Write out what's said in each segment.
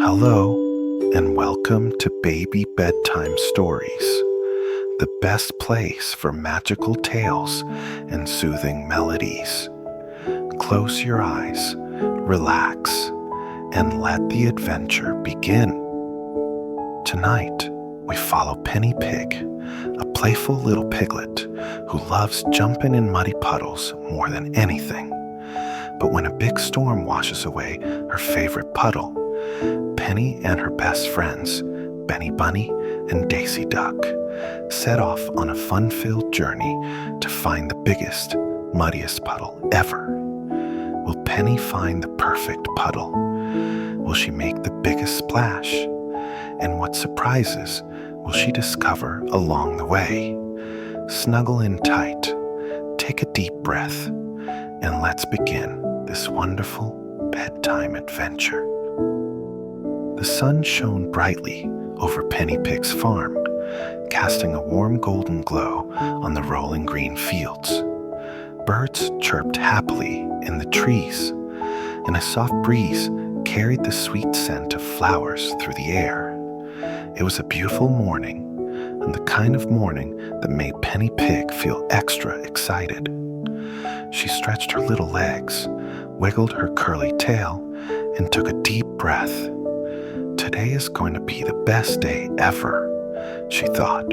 Hello, and welcome to Baby Bedtime Stories, the best place for magical tales and soothing melodies. Close your eyes, relax, and let the adventure begin. Tonight, we follow Penny Pig, a playful little piglet who loves jumping in muddy puddles more than anything. But when a big storm washes away her favorite puddle, Penny and her best friends, Benny Bunny and Daisy Duck, set off on a fun-filled journey to find the biggest, muddiest puddle ever. Will Penny find the perfect puddle? Will she make the biggest splash? And what surprises will she discover along the way? Snuggle in tight, take a deep breath, and let's begin this wonderful bedtime adventure. The sun shone brightly over Penny Pig's farm, casting a warm golden glow on the rolling green fields. Birds chirped happily in the trees, and a soft breeze carried the sweet scent of flowers through the air. It was a beautiful morning, and the kind of morning that made Penny Pig feel extra excited. She stretched her little legs, wiggled her curly tail, and took a deep breath. Today is going to be the best day ever, she thought.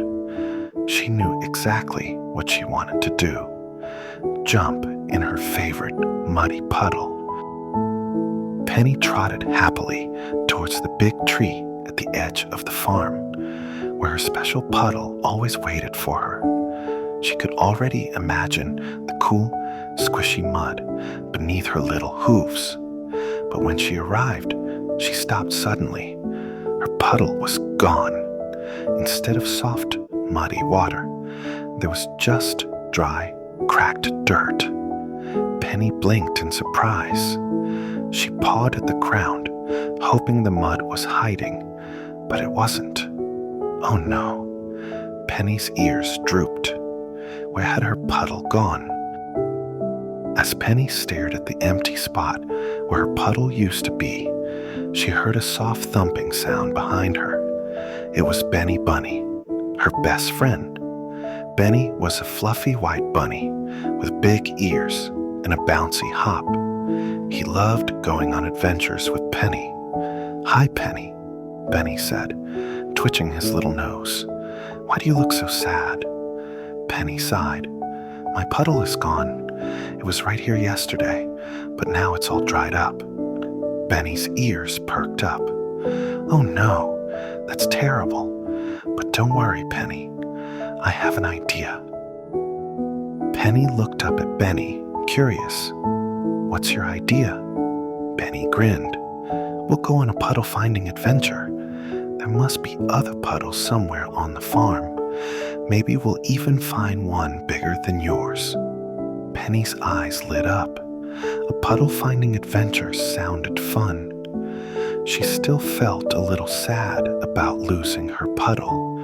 She knew exactly what she wanted to do: jump in her favorite muddy puddle. Penny trotted happily towards the big tree at the edge of the farm, where her special puddle always waited for her. She could already imagine the cool, squishy mud beneath her little hooves. But when she arrived, she stopped suddenly. Her puddle was gone. Instead of soft, muddy water, there was just dry, cracked dirt. Penny blinked in surprise. She pawed at the ground, hoping the mud was hiding, but it wasn't. Oh no! Penny's ears drooped. Where had her puddle gone? As Penny stared at the empty spot where her puddle used to be, she heard a soft thumping sound behind her. It was Benny Bunny, her best friend. Benny was a fluffy white bunny with big ears and a bouncy hop. He loved going on adventures with Penny. "Hi, Penny," Benny said, twitching his little nose. "Why do you look so sad?" Penny sighed. "My puddle is gone. It was right here yesterday, but now it's all dried up." Benny's ears perked up. "Oh no, that's terrible. But don't worry, Penny. I have an idea." Penny looked up at Benny, curious. "What's your idea?" Benny grinned. "We'll go on a puddle finding adventure. There must be other puddles somewhere on the farm. Maybe we'll even find one bigger than yours." Penny's eyes lit up. A puddle-finding adventure sounded fun. She still felt a little sad about losing her puddle.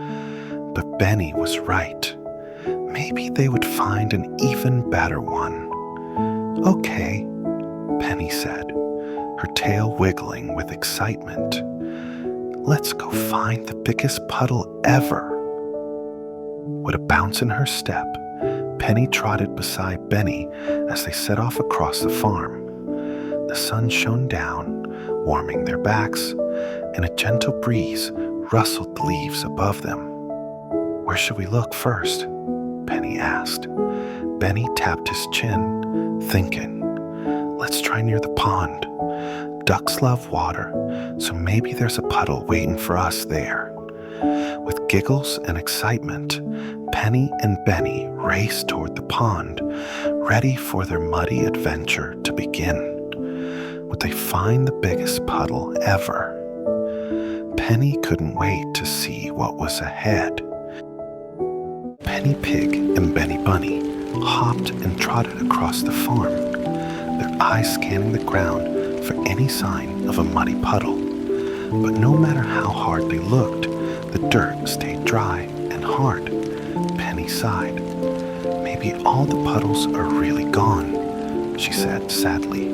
But Benny was right. Maybe they would find an even better one. "Okay," Penny said, her tail wiggling with excitement. "Let's go find the biggest puddle ever." With a bounce in her step, Penny trotted beside Benny as they set off across the farm. The sun shone down, warming their backs, and a gentle breeze rustled the leaves above them. "Where should we look first?" Penny asked. Benny tapped his chin, thinking. "Let's try near the pond. Ducks love water, so maybe there's a puddle waiting for us there." With giggles and excitement, Penny and Benny raced toward the pond, ready for their muddy adventure to begin. Would they find the biggest puddle ever? Penny couldn't wait to see what was ahead. Penny Pig and Benny Bunny hopped and trotted across the farm, their eyes scanning the ground for any sign of a muddy puddle. But no matter how hard they looked, the dirt stayed dry and hard. Penny sighed. "Maybe all the puddles are really gone," she said sadly.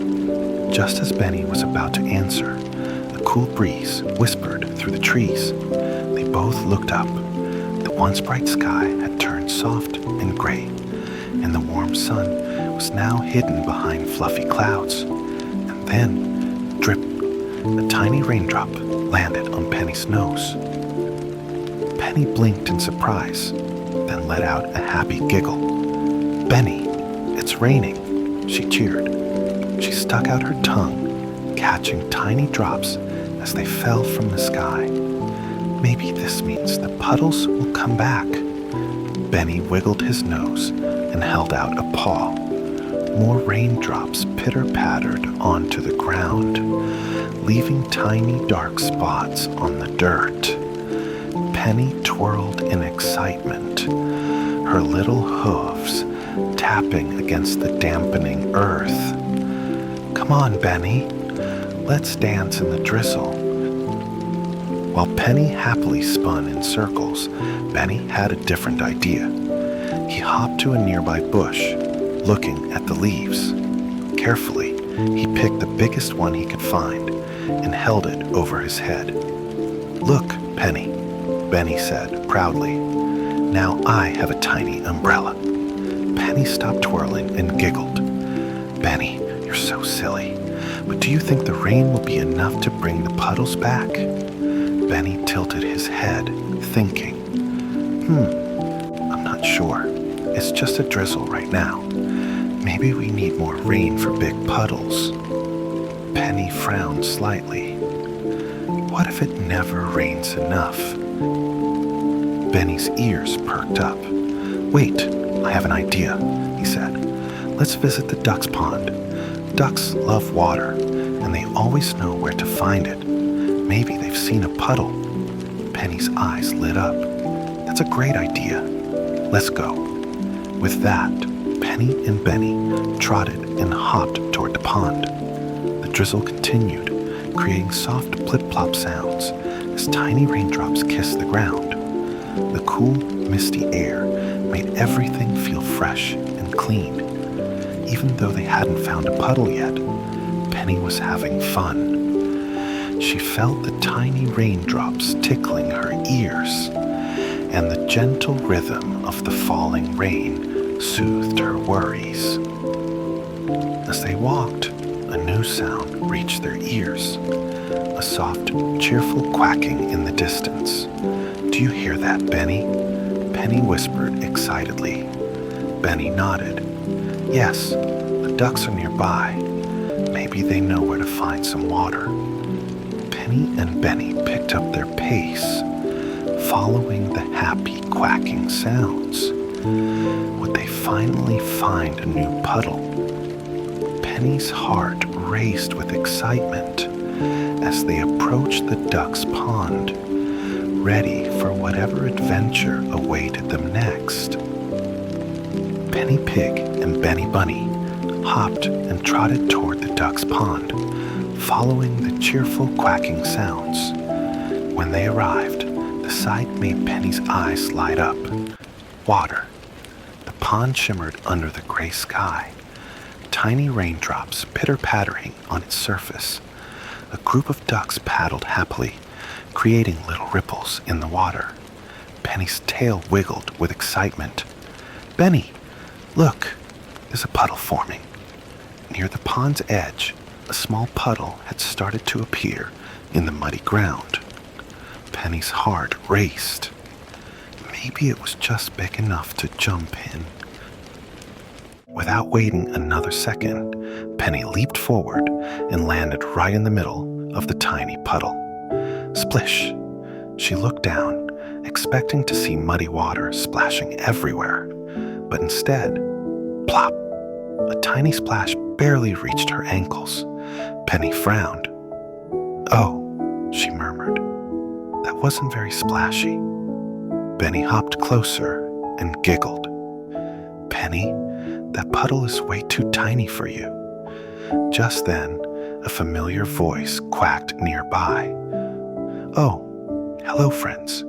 Just as Benny was about to answer, a cool breeze whispered through the trees. They both looked up. The once bright sky had turned soft and gray, and the warm sun was now hidden behind fluffy clouds. And then, drip, a tiny raindrop landed on Penny's nose. Penny blinked in surprise, then let out a happy giggle. "Benny, it's raining," she cheered. She stuck out her tongue, catching tiny drops as they fell from the sky. "Maybe this means the puddles will come back." Benny wiggled his nose and held out a paw. More raindrops pitter-pattered onto the ground, leaving tiny dark spots on the dirt. Penny twirled in excitement, her little hooves tapping against the dampening earth. "Come on, Benny, let's dance in the drizzle." While Penny happily spun in circles, Benny had a different idea. He hopped to a nearby bush, looking at the leaves. Carefully, he picked the biggest one he could find and held it over his head. "Look, Penny," Benny said proudly. "Now I have a tiny umbrella." Penny stopped twirling and giggled. "Benny, you're so silly. But do you think the rain will be enough to bring the puddles back?" Benny tilted his head, thinking. I'm not sure. It's just a drizzle right now. Maybe we need more rain for big puddles." Penny frowned slightly. What if it never rains enough? Benny's ears perked up. "Wait, I have an idea," he said. "Let's visit the duck's pond. Ducks love water, and they always know where to find it. Maybe they've seen a puddle." Penny's eyes lit up. "That's a great idea. Let's go." With that, Penny and Benny trotted and hopped toward the pond. The drizzle continued, creating soft plip-plop sounds as tiny raindrops kissed the ground. The cool, misty air made everything feel fresh and clean. Even though they hadn't found a puddle yet, Penny was having fun. She felt the tiny raindrops tickling her ears, and the gentle rhythm of the falling rain soothed her worries. As they walked, a new sound reached their ears, a soft, cheerful quacking in the distance. "Do you hear that, Benny?" Penny whispered excitedly. Benny nodded. "Yes, the ducks are nearby. Maybe they know where to find some water." Penny and Benny picked up their pace, following the happy quacking sounds. Would they finally find a new puddle? Penny's heart raced with excitement as they approached the duck's pond, ready for whatever adventure awaited them next. Penny Pig and Benny Bunny hopped and trotted toward the duck's pond, following the cheerful quacking sounds. When they arrived, the sight made Penny's eyes light up. Water. The pond shimmered under the gray sky, tiny raindrops pitter-pattering on its surface. A group of ducks paddled happily, creating little ripples in the water. Penny's tail wiggled with excitement. "Benny, look, there's a puddle forming." Near the pond's edge, a small puddle had started to appear in the muddy ground. Penny's heart raced. Maybe it was just big enough to jump in. Without waiting another second, Penny leaped forward and landed right in the middle of the tiny puddle. Splish! She looked down, expecting to see muddy water splashing everywhere, but instead, plop! A tiny splash barely reached her ankles. Penny frowned. "Oh," she murmured. "That wasn't very splashy." Benny hopped closer and giggled. "Penny, that puddle is way too tiny for you." Just then, a familiar voice quacked nearby. "Oh, hello, friends.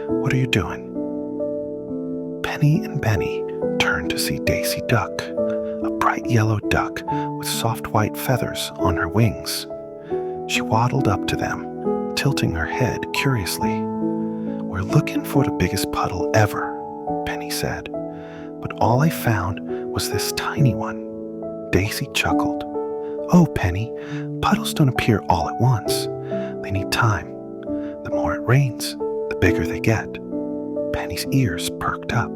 What are you doing?" Penny and Benny turned to see Daisy Duck, a bright yellow duck with soft white feathers on her wings. She waddled up to them tilting her head curiously. "We're looking for the biggest puddle ever," Penny said, "but all I found was this tiny one." Daisy chuckled. "Oh, Penny, puddles don't appear all at once. They need time. The more it rains, the bigger they get." Penny's ears perked up.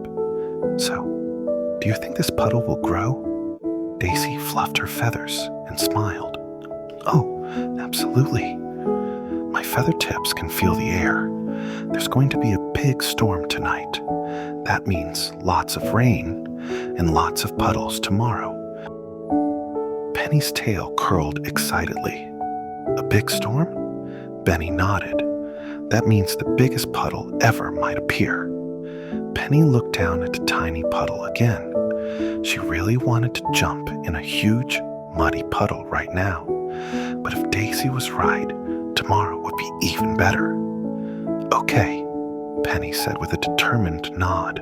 "So, do you think this puddle will grow?" Daisy fluffed her feathers and smiled. "Oh, absolutely. My feather tips can feel the air. There's going to be a big storm tonight. That means lots of rain and lots of puddles tomorrow." Penny's tail curled excitedly. "A big storm?" Benny nodded. "That means the biggest puddle ever might appear." Penny looked down at the tiny puddle again. She really wanted to jump in a huge, muddy puddle right now. But if Daisy was right, tomorrow would be even better. "Okay," Penny said with a determined nod.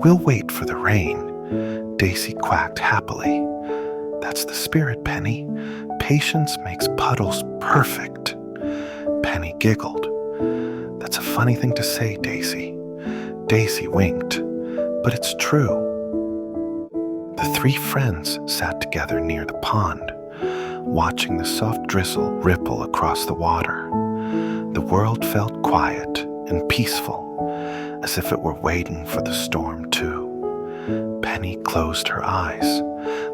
"We'll wait for the rain." Daisy quacked happily. "That's the spirit, Penny. Patience makes puddles perfect." Penny giggled. "That's a funny thing to say, Daisy." Daisy winked. "But it's true." The three friends sat together near the pond, watching the soft drizzle ripple across the water. The world felt quiet and peaceful, as if it were waiting for the storm too. Penny closed her eyes,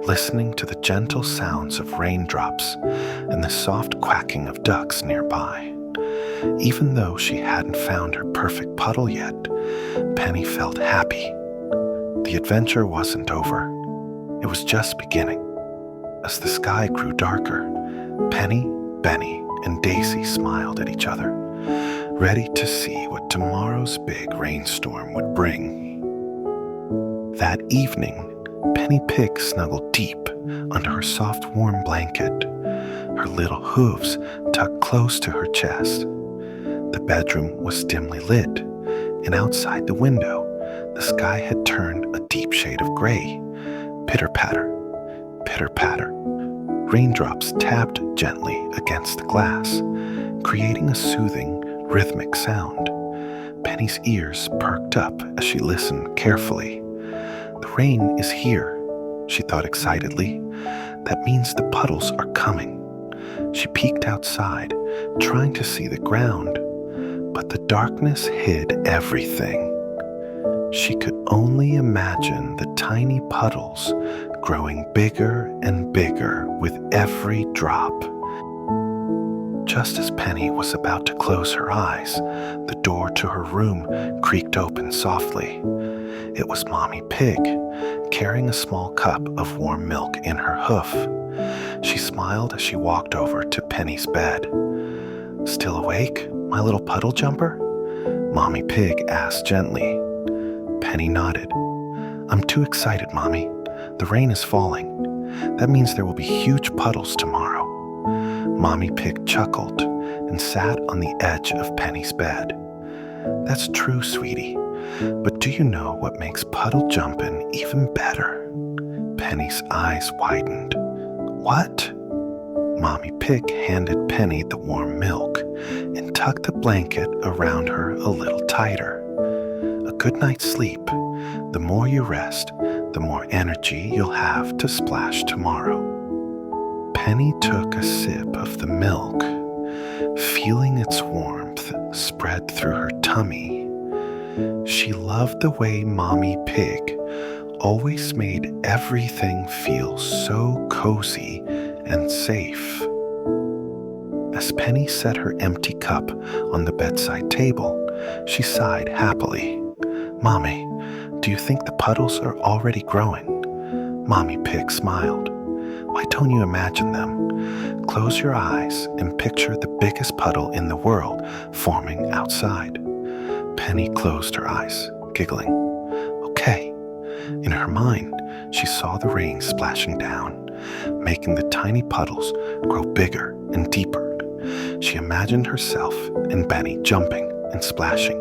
listening to the gentle sounds of raindrops and the soft quacking of ducks nearby. Even though she hadn't found her perfect puddle yet, Penny felt happy. The adventure wasn't over. It was just beginning. As the sky grew darker, Penny, Benny, and Daisy smiled at each other, ready to see what tomorrow's big rainstorm would bring. That evening, Penny Pig snuggled deep under her soft, warm blanket, her little hooves tucked close to her chest. The bedroom was dimly lit, and outside the window, the sky had turned a deep shade of gray. Pitter-patter, pitter-patter. Raindrops tapped gently against the glass, creating a soothing, rhythmic sound. Penny's ears perked up as she listened carefully. "The rain is here," she thought excitedly. "That means the puddles are coming." She peeked outside, trying to see the ground, but the darkness hid everything. She could only imagine the tiny puddles growing bigger and bigger with every drop. Just as Penny was about to close her eyes, the door to her room creaked open softly. It was Mommy Pig, carrying a small cup of warm milk in her hoof. She smiled as she walked over to Penny's bed. "Still awake, my little puddle jumper?" Mommy Pig asked gently. Penny nodded. "I'm too excited, Mommy. The rain is falling. That means there will be huge puddles tomorrow." Mommy Pig chuckled and sat on the edge of Penny's bed. "That's true, sweetie. But do you know what makes puddle jumping even better?" Penny's eyes widened. "What?" Mommy Pig handed Penny the warm milk and tucked the blanket around her a little tighter. "A good night's sleep. The more you rest, the more energy you'll have to splash tomorrow." Penny took a sip of the milk, feeling its warmth spread through her tummy. She loved the way Mommy Pig always made everything feel so cozy and safe. As Penny set her empty cup on the bedside table, she sighed happily. "Mommy, do you think the puddles are already growing?" Mommy Pig smiled. "Why don't you imagine them? Close your eyes and picture the biggest puddle in the world forming outside." Penny closed her eyes, giggling. "Okay." In her mind, she saw the rain splashing down, making the tiny puddles grow bigger and deeper. She imagined herself and Benny jumping and splashing,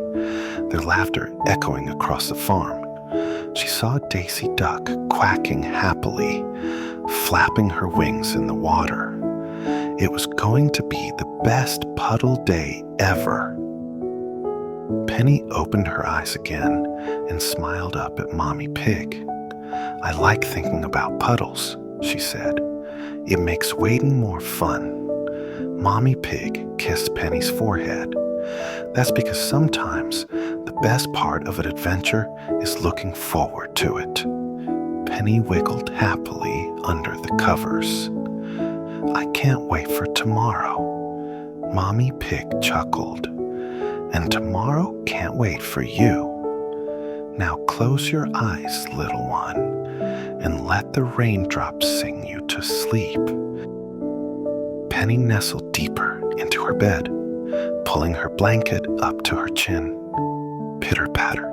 their laughter echoing across the farm. She saw Daisy Duck quacking happily, flapping her wings in the water. It was going to be the best puddle day ever. Penny opened her eyes again and smiled up at Mommy Pig. "I like thinking about puddles," she said. "It makes waiting more fun." Mommy Pig kissed Penny's forehead. "That's because sometimes the best part of an adventure is looking forward to it." Penny wiggled happily under the covers. "I can't wait for tomorrow." Mommy Pig chuckled. "And tomorrow can't wait for you. Now close your eyes, little one, and let the raindrops sing you to sleep." Penny nestled deeper into her bed, pulling her blanket up to her chin. Pitter-patter,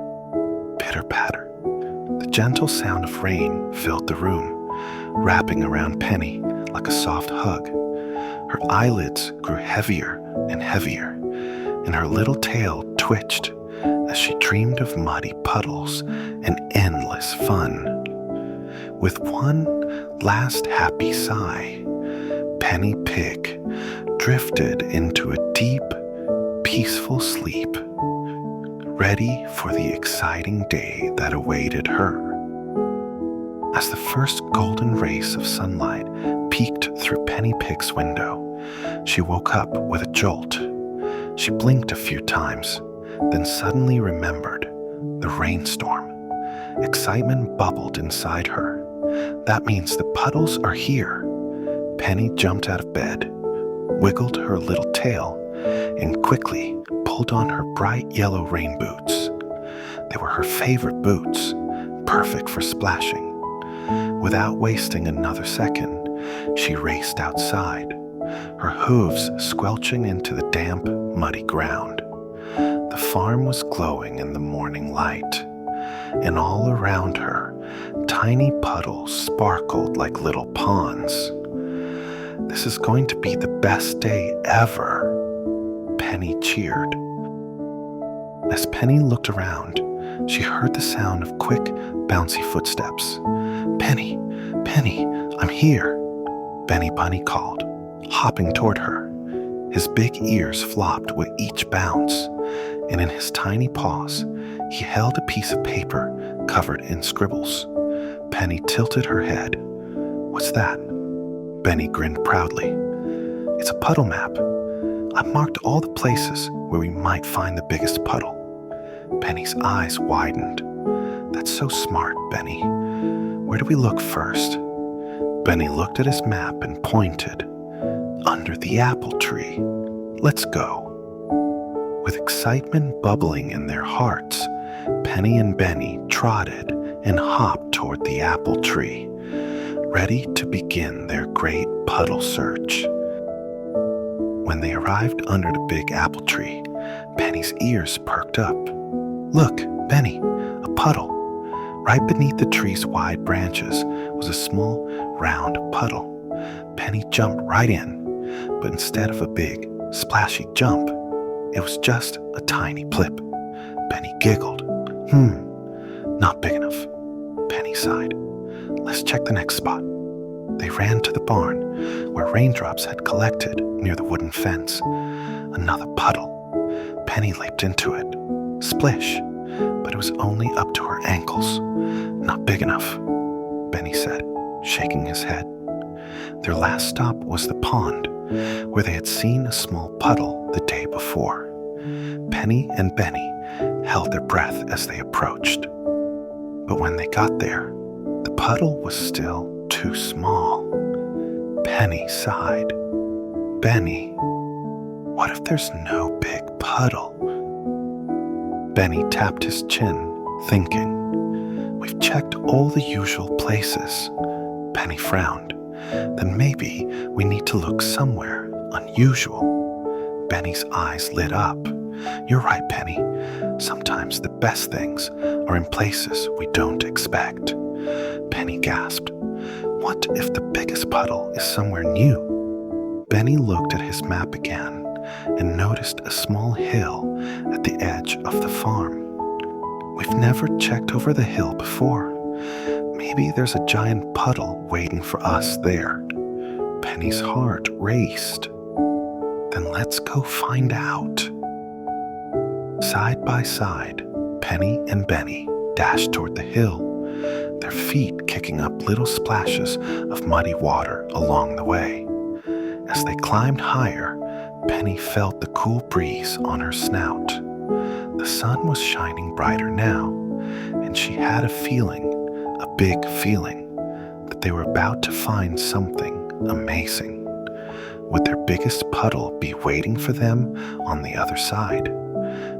pitter-patter. The gentle sound of rain filled the room, wrapping around Penny like a soft hug. Her eyelids grew heavier and heavier, and her little tail twitched as she dreamed of muddy puddles and endless fun. With one last happy sigh, Penny Pig drifted into a deep, peaceful sleep, ready for the exciting day that awaited her. As the first golden rays of sunlight peeked through Penny Pig's window, she woke up with a jolt. She blinked a few times, then suddenly remembered the rainstorm. Excitement bubbled inside her. "That means the puddles are here." Penny jumped out of bed, wiggled her little tail, and quickly pulled on her bright yellow rain boots. They were her favorite boots, perfect for splashing. Without wasting another second, she raced outside, her hooves squelching into the damp, muddy ground. The farm was glowing in the morning light, and all around her, tiny puddles sparkled like little ponds. "This is going to be the best day ever," Penny cheered. As Penny looked around, she heard the sound of quick, bouncy footsteps. "Penny, Penny, I'm here," Benny Bunny called, hopping toward her. His big ears flopped with each bounce, and in his tiny paws, he held a piece of paper covered in scribbles. Penny tilted her head. "What's that?" Benny grinned proudly. "It's a puddle map. I've marked all the places where we might find the biggest puddle." Penny's eyes widened. "That's so smart, Benny. Where do we look first?" Benny looked at his map and pointed. "Under the apple tree. Let's go." With excitement bubbling in their hearts, Penny and Benny trotted and hopped toward the apple tree, ready to begin their great puddle search. When they arrived under the big apple tree, Penny's ears perked up. "Look, Benny, a puddle." Right beneath the tree's wide branches was a small, round puddle. Penny jumped right in, but instead of a big, splashy jump, it was just a tiny plip. Penny giggled. Not big enough." Penny sighed. "Let's check the next spot." They ran to the barn, where raindrops had collected near the wooden fence. Another puddle. Penny leaped into it. Splish! But it was only up to her ankles. "Not big enough," Benny said, shaking his head. Their last stop was the pond, where they had seen a small puddle the day before. Penny and Benny held their breath as they approached. But when they got there, the puddle was still too small. Penny sighed. "Benny, what if there's no big puddle?" Benny tapped his chin, thinking. "We've checked all the usual places." Penny frowned. "Then maybe we need to look somewhere unusual." Benny's eyes lit up. "You're right, Penny. Sometimes the best things are in places we don't expect." Penny gasped. "What if the biggest puddle is somewhere new?" Benny looked at his map again and noticed a small hill at the edge of the farm. "We've never checked over the hill before. Maybe there's a giant puddle waiting for us there." Penny's heart raced. Then let's go find out. Side by side, Penny and Benny dashed toward the hill, their feet kicking up little splashes of muddy water along the way. As they climbed higher, Penny felt the cool breeze on her snout. The sun was shining brighter now, and she had a feeling, a big feeling, that they were about to find something amazing. Would their biggest puddle be waiting for them on the other side?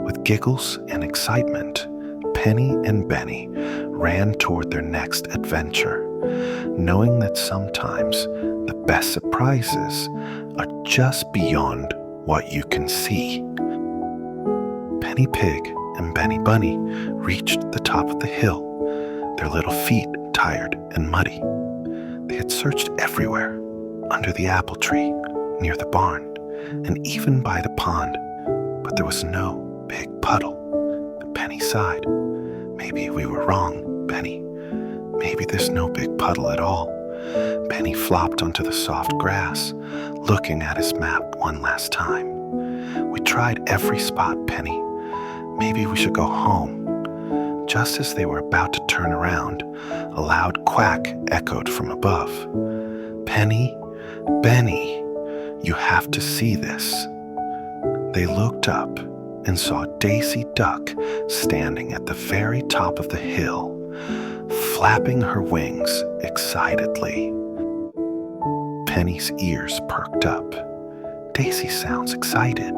With giggles and excitement, Penny and Benny ran toward their next adventure, knowing that sometimes the best surprises are just beyond what you can see. Penny Pig and Benny Bunny reached the top of the hill, their little feet tired and muddy. They had searched everywhere, under the apple tree, near the barn, and even by the pond, but there was no big puddle. Penny sighed. Maybe we were wrong, Benny. Maybe there's no big puddle at all. Benny flopped onto the soft grass, looking at his map one last time. We tried every spot, Penny. Maybe we should go home. Just as they were about to turn around, a loud quack echoed from above. Penny, Benny, you have to see this. They looked up and saw Daisy Duck standing at the very top of the hill, flapping her wings excitedly. Penny's ears perked up. Daisy sounds excited.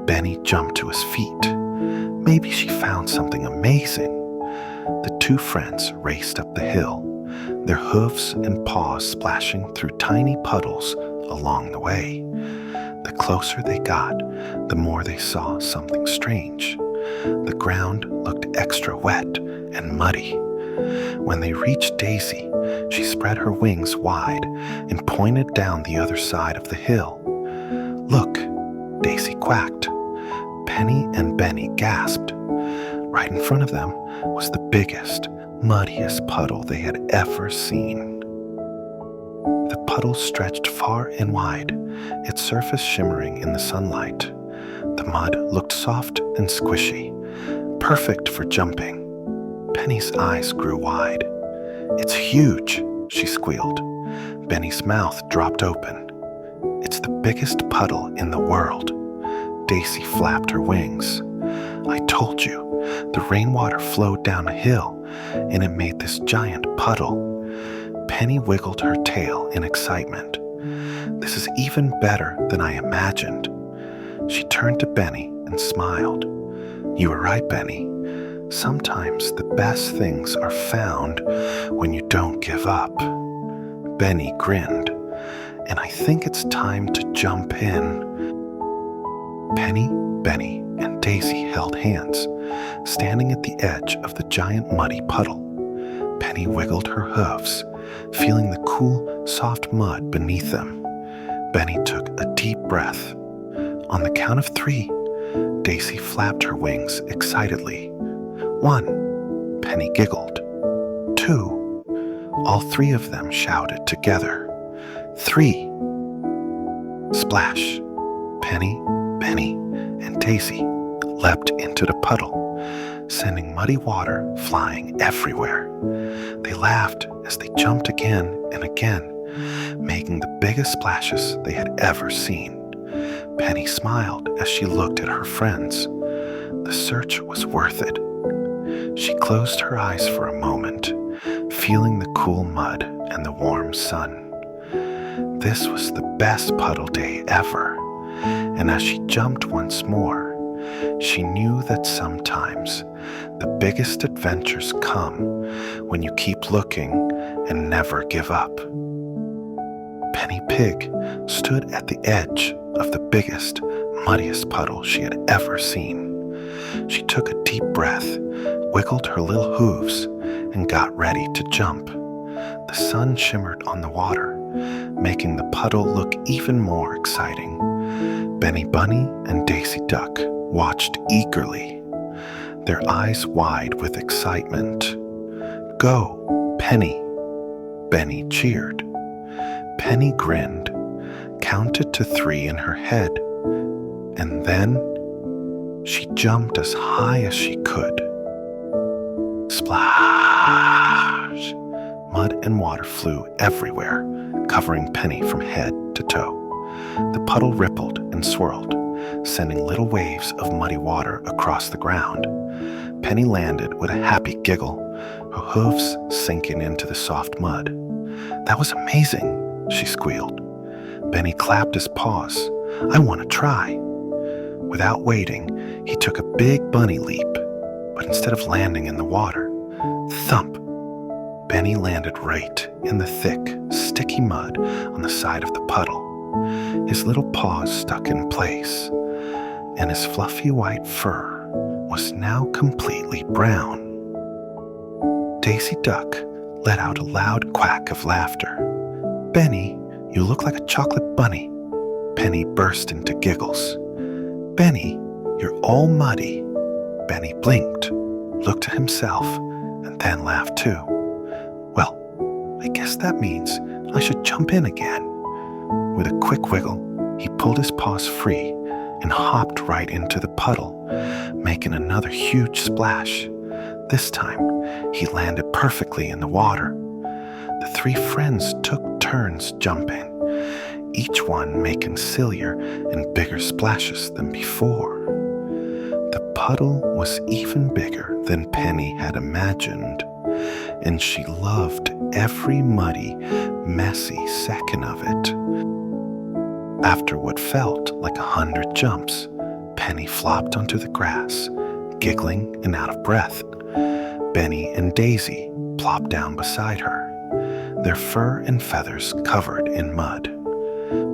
Benny jumped to his feet. Maybe she found something amazing. The two friends raced up the hill, their hooves and paws splashing through tiny puddles along the way. The closer they got, the more they saw something strange. The ground looked extra wet and muddy. When they reached Daisy, she spread her wings wide and pointed down the other side of the hill. Look, Daisy quacked. Penny and Benny gasped. Right in front of them was the biggest, muddiest puddle they had ever seen. The puddle stretched far and wide, its surface shimmering in the sunlight. The mud looked soft and squishy, perfect for jumping. Penny's eyes grew wide. It's huge, she squealed. Benny's mouth dropped open. It's the biggest puddle in the world. Daisy flapped her wings. I told you, the rainwater flowed down a hill, and it made this giant puddle. Penny wiggled her tail in excitement. This is even better than I imagined. She turned to Benny and smiled. You were right, Benny. Sometimes the best things are found when you don't give up. Benny grinned, and I think it's time to jump in. Penny, Benny, and Daisy held hands, standing at the edge of the giant muddy puddle. Penny wiggled her hooves, feeling the cool, soft mud beneath them. Benny took a deep breath. On the count of 3, Daisy flapped her wings excitedly. 1, Penny giggled. 2, all 3 of them shouted together. 3, splash. Penny, Benny, and Daisy leapt into the puddle, sending muddy water flying everywhere. They laughed as they jumped again and again, making the biggest splashes they had ever seen. Penny smiled as she looked at her friends. The search was worth it. She closed her eyes for a moment, feeling the cool mud and the warm sun. This was the best puddle day ever, and as she jumped once more, she knew that sometimes the biggest adventures come when you keep looking and never give up. Penny Pig stood at the edge of the biggest, muddiest puddle she had ever seen. She took a deep breath, wiggled her little hooves, and got ready to jump. The sun shimmered on the water, making the puddle look even more exciting. Benny Bunny and Daisy Duck watched eagerly, their eyes wide with excitement. Go, Penny! Benny cheered. Penny grinned, counted to 3 in her head, and then she jumped as high as she could. Splash! Mud and water flew everywhere, covering Penny from head to toe. The puddle rippled and swirled, sending little waves of muddy water across the ground. Penny landed with a happy giggle, her hooves sinking into the soft mud. "That was amazing," she squealed. Benny clapped his paws. "I want to try." Without waiting, he took a big bunny leap, but instead of landing in the water, thump! Benny landed right in the thick, sticky mud on the side of the puddle. His little paws stuck in place, and his fluffy white fur was now completely brown. Daisy Duck let out a loud quack of laughter. "Benny, you look like a chocolate bunny." Penny burst into giggles. "Benny, you're all muddy." Benny blinked, looked at himself, and then laughed too. "Well, I guess that means I should jump in again." With a quick wiggle, he pulled his paws free and hopped right into the puddle, making another huge splash. This time, he landed perfectly in the water. The 3 friends took turns jumping, each one making sillier and bigger splashes than before. The puddle was even bigger than Penny had imagined, and she loved every muddy, messy second of it. After what felt like 100 jumps, Penny flopped onto the grass, giggling and out of breath. Benny and Daisy plopped down beside her, their fur and feathers covered in mud.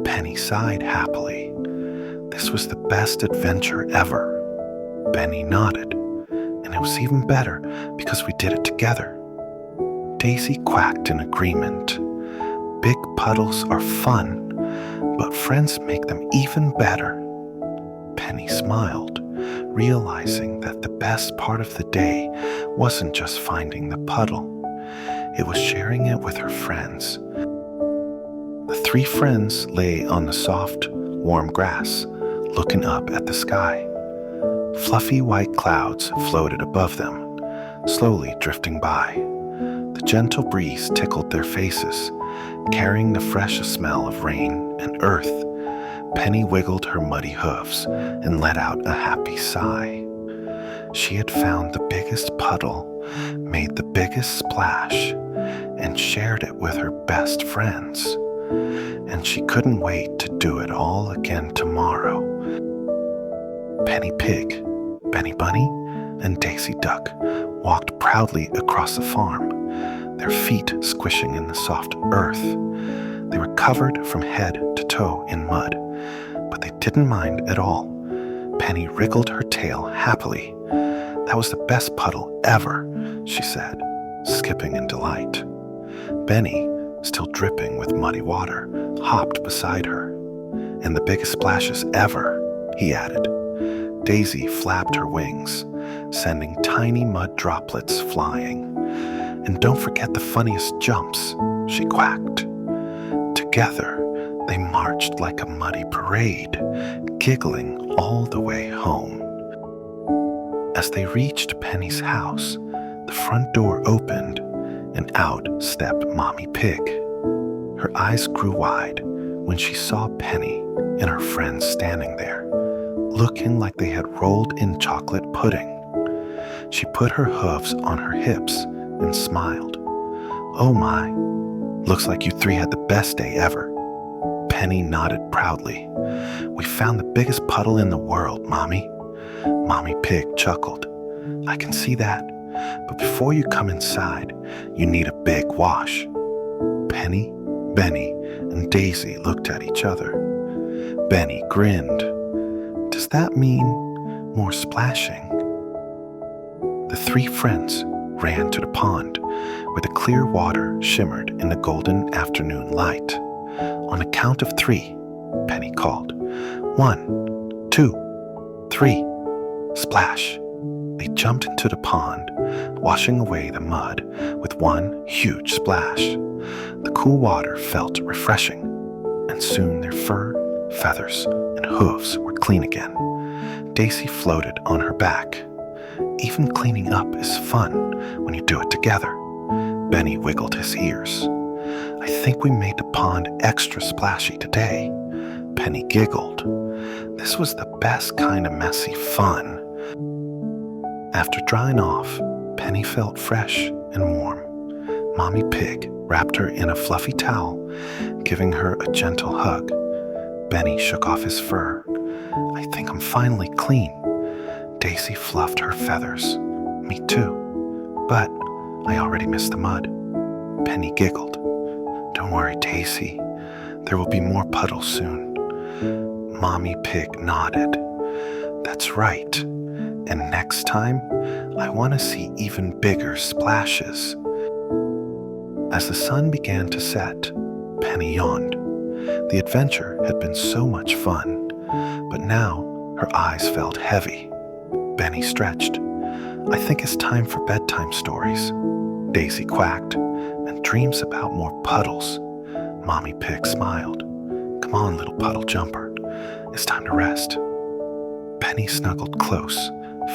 Penny sighed happily. This was the best adventure ever. Benny nodded, and it was even better because we did it together. Daisy quacked in agreement. Big puddles are fun, but friends make them even better. Penny smiled, realizing that the best part of the day wasn't just finding the puddle. It was sharing it with her friends. The 3 friends lay on the soft, warm grass, looking up at the sky. Fluffy white clouds floated above them, slowly drifting by. The gentle breeze tickled their faces, carrying the fresh smell of rain and earth. Penny wiggled her muddy hooves and let out a happy sigh. She had found the biggest puddle, made the biggest splash, and shared it with her best friends. And she couldn't wait to do it all again tomorrow. Penny Pig, Benny Bunny, and Daisy Duck walked proudly across the farm, their feet squishing in the soft earth. They were covered from head to toe in mud, but they didn't mind at all. Penny wriggled her tail happily. "That was the best puddle ever," she said, skipping in delight. Benny, still dripping with muddy water, hopped beside her. "And the biggest splashes ever," he added. Daisy flapped her wings, sending tiny mud droplets flying. "And don't forget the funniest jumps," she quacked. Together, they marched like a muddy parade, giggling all the way home. As they reached Penny's house, the front door opened, and out stepped Mommy Pig. Her eyes grew wide when she saw Penny and her friends standing there, looking like they had rolled in chocolate pudding. She put her hooves on her hips and smiled. "Oh my, looks like you 3 had the best day ever." Penny nodded proudly. "We found the biggest puddle in the world, Mommy." Mommy Pig chuckled. "I can see that, but before you come inside, you need a big wash." Penny, Benny, and Daisy looked at each other. Benny grinned. "Does that mean more splashing?" The 3 friends ran to the pond, where the clear water shimmered in the golden afternoon light. On a count of 3, Penny called. 1, 2, 3, splash. They jumped into the pond, washing away the mud with one huge splash. The cool water felt refreshing, and soon their fur, feathers, and hooves were clean again. Daisy floated on her back. Even cleaning up is fun when you do it together. Benny wiggled his ears. I think we made the pond extra splashy today. Penny giggled. This was the best kind of messy fun. After drying off, Penny felt fresh and warm. Mommy Pig wrapped her in a fluffy towel, giving her a gentle hug. Benny shook off his fur. I think I'm finally clean. Daisy fluffed her feathers. Me too. But I already missed the mud. Penny giggled. Don't worry, Daisy. There will be more puddles soon. Mommy Pig nodded. That's right. And next time, I want to see even bigger splashes. As the sun began to set, Penny yawned. The adventure had been so much fun, but now her eyes felt heavy. Benny stretched. I think it's time for bedtime stories. Daisy quacked, and dreams about more puddles. Mommy Pig smiled. Come on, little puddle jumper. It's time to rest. Penny snuggled close,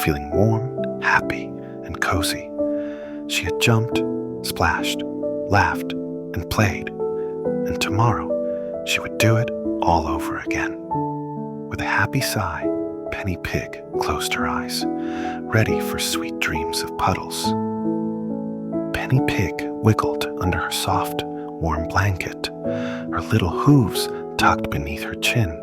feeling warm, happy, and cozy. She had jumped, splashed, laughed, and played, and tomorrow she would do it all over again. With a happy sigh, Penny Pig closed her eyes, ready for sweet dreams of puddles. Penny Pig wiggled under her soft, warm blanket, her little hooves tucked beneath her chin.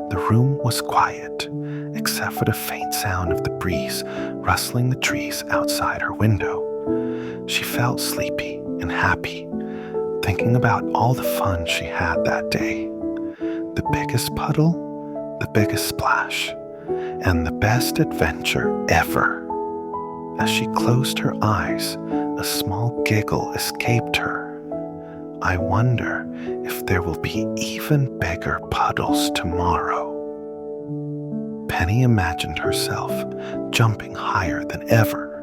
The room was quiet, except for the faint sound of the breeze rustling the trees outside her window. She felt sleepy and happy, thinking about all the fun she had that day. The biggest puddle, the biggest splash, and the best adventure ever. As she closed her eyes, a small giggle escaped her. I wonder if there will be even bigger puddles tomorrow. Penny imagined herself jumping higher than ever,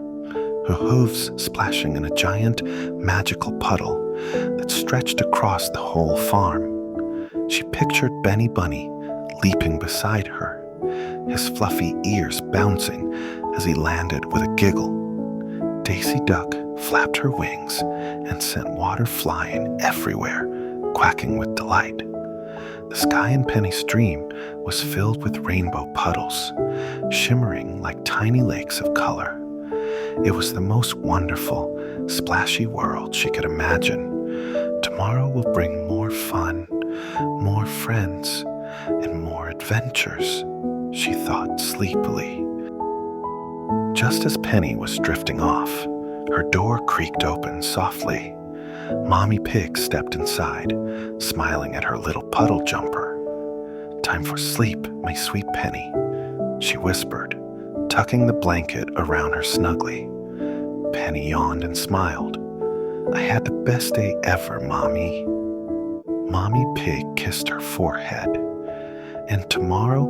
her hooves splashing in a giant magical puddle that stretched across the whole farm. She pictured Benny Bunny leaping beside her, his fluffy ears bouncing as he landed with a giggle. Daisy Duck flapped her wings and sent water flying everywhere, quacking with delight. The sky in Penny's dream was filled with rainbow puddles, shimmering like tiny lakes of color. It was the most wonderful, splashy world she could imagine. Tomorrow will bring more fun, more friends, and more adventures, she thought sleepily. Just as Penny was drifting off, her door creaked open softly. Mommy Pig stepped inside, smiling at her little puddle jumper. Time for sleep, my sweet Penny, she whispered, tucking the blanket around her snugly. Penny yawned and smiled. I had the best day ever, Mommy. Mommy Pig kissed her forehead. And tomorrow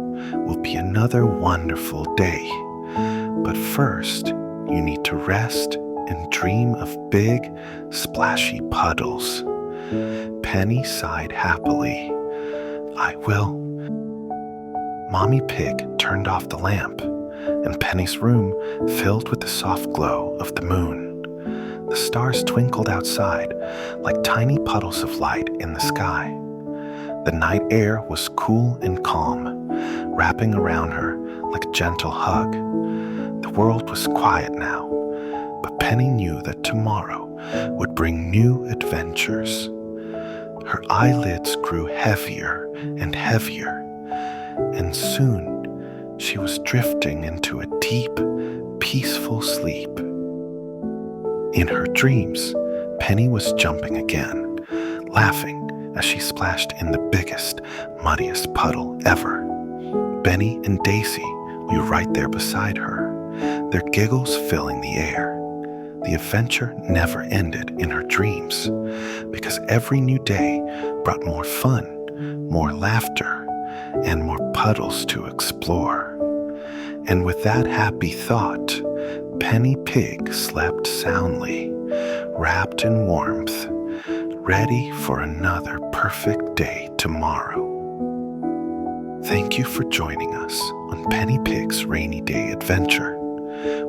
will be another wonderful day. But first, you need to rest and dream of big, splashy puddles. Penny sighed happily. I will. Mommy Pig turned off the lamp, and Penny's room filled with the soft glow of the moon. The stars twinkled outside like tiny puddles of light in the sky. The night air was cool and calm, wrapping around her like a gentle hug. The world was quiet now, but Penny knew that tomorrow would bring new adventures. Her eyelids grew heavier and heavier, and soon she was drifting into a deep, peaceful sleep. In her dreams, Penny was jumping again, laughing as she splashed in the biggest, muddiest puddle ever. Benny and Daisy were right there beside her, their giggles filling the air. The adventure never ended in her dreams, because every new day brought more fun, more laughter, and more puddles to explore. And with that happy thought, Penny Pig slept soundly, wrapped in warmth, ready for another perfect day tomorrow. Thank you for joining us on Penny Pig's Rainy Day Adventure.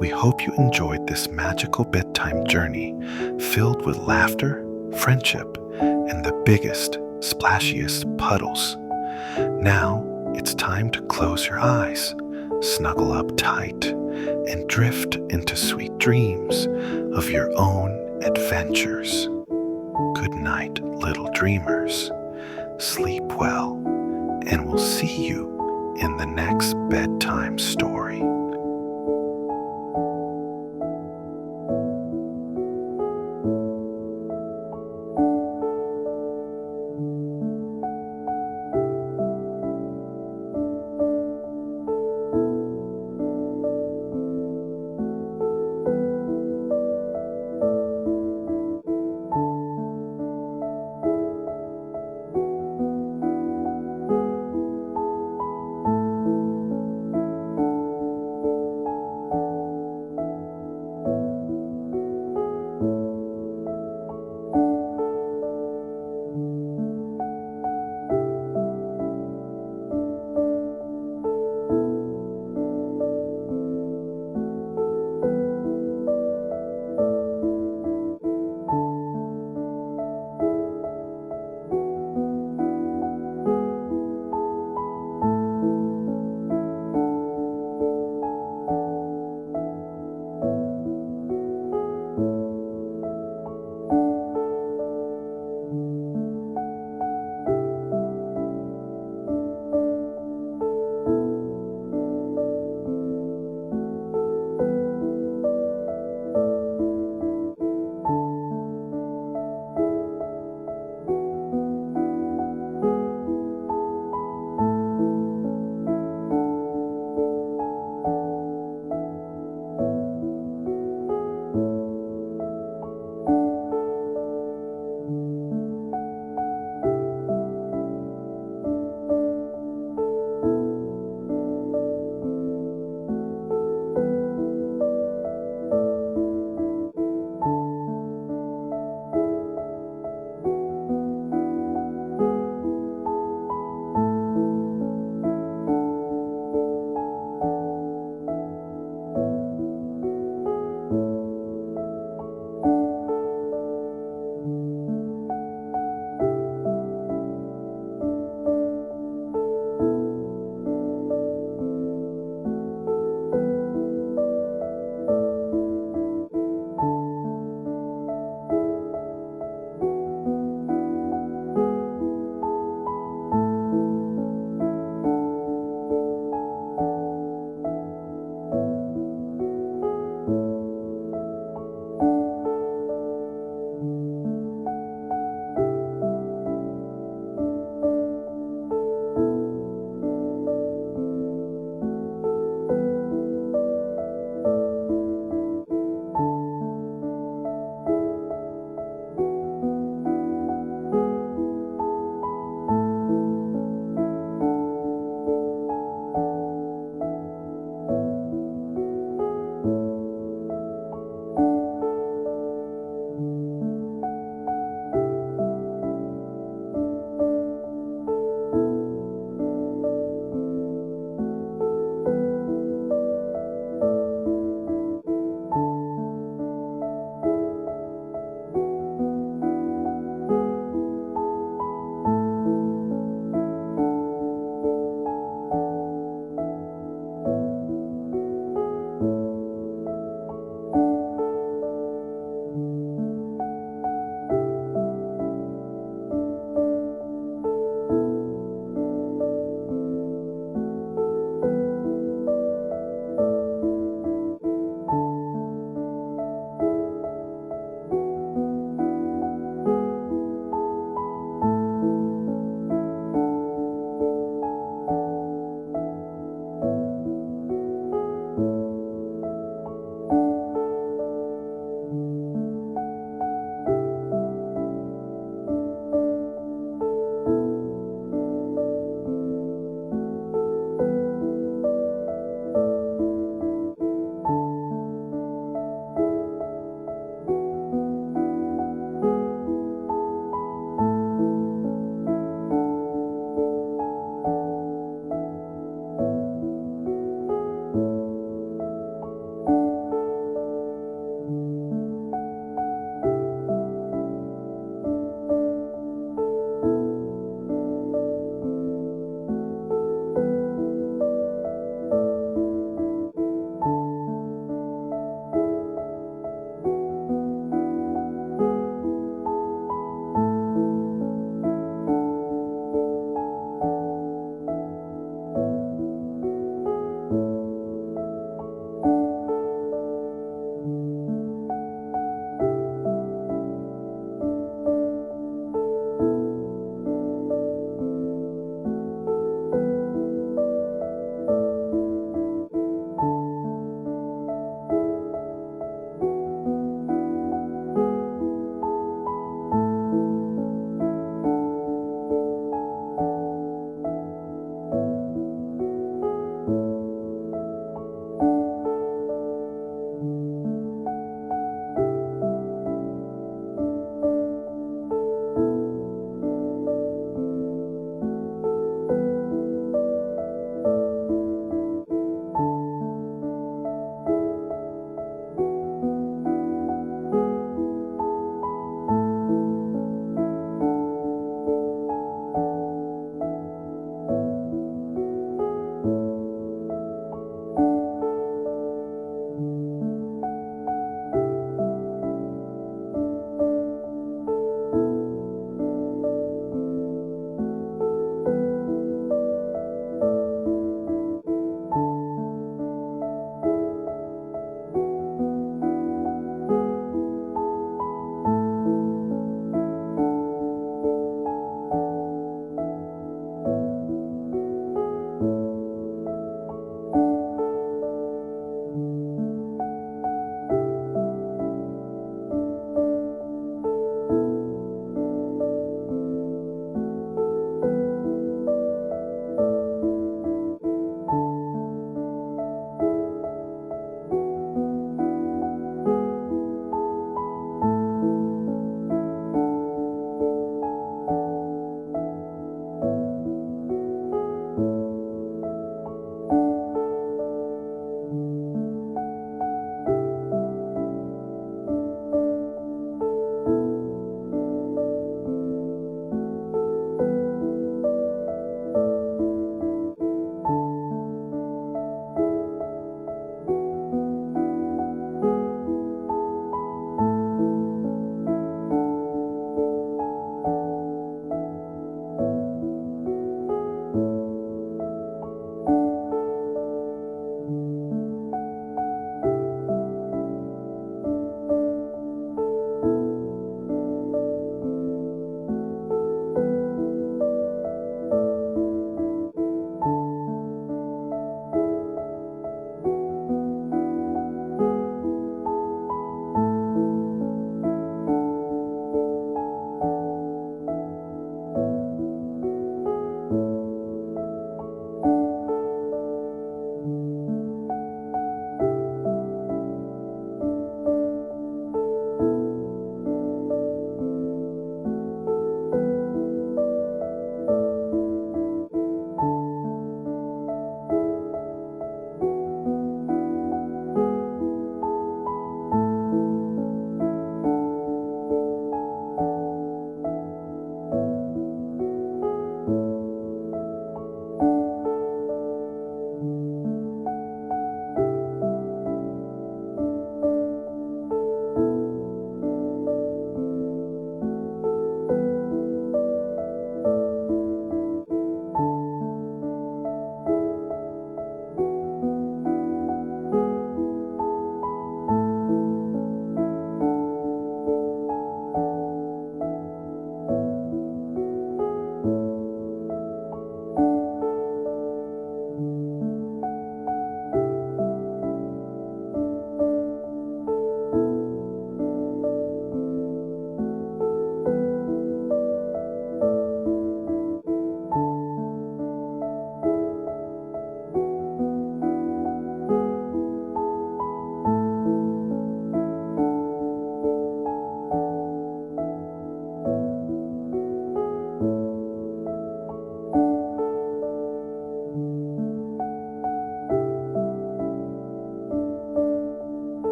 We hope you enjoyed this magical bedtime journey filled with laughter, friendship, and the biggest, splashiest puddles. Now it's time to close your eyes, snuggle up tight, and drift into sweet dreams of your own adventures. Good night, little dreamers. Sleep well, and we'll see you in the next bedtime story.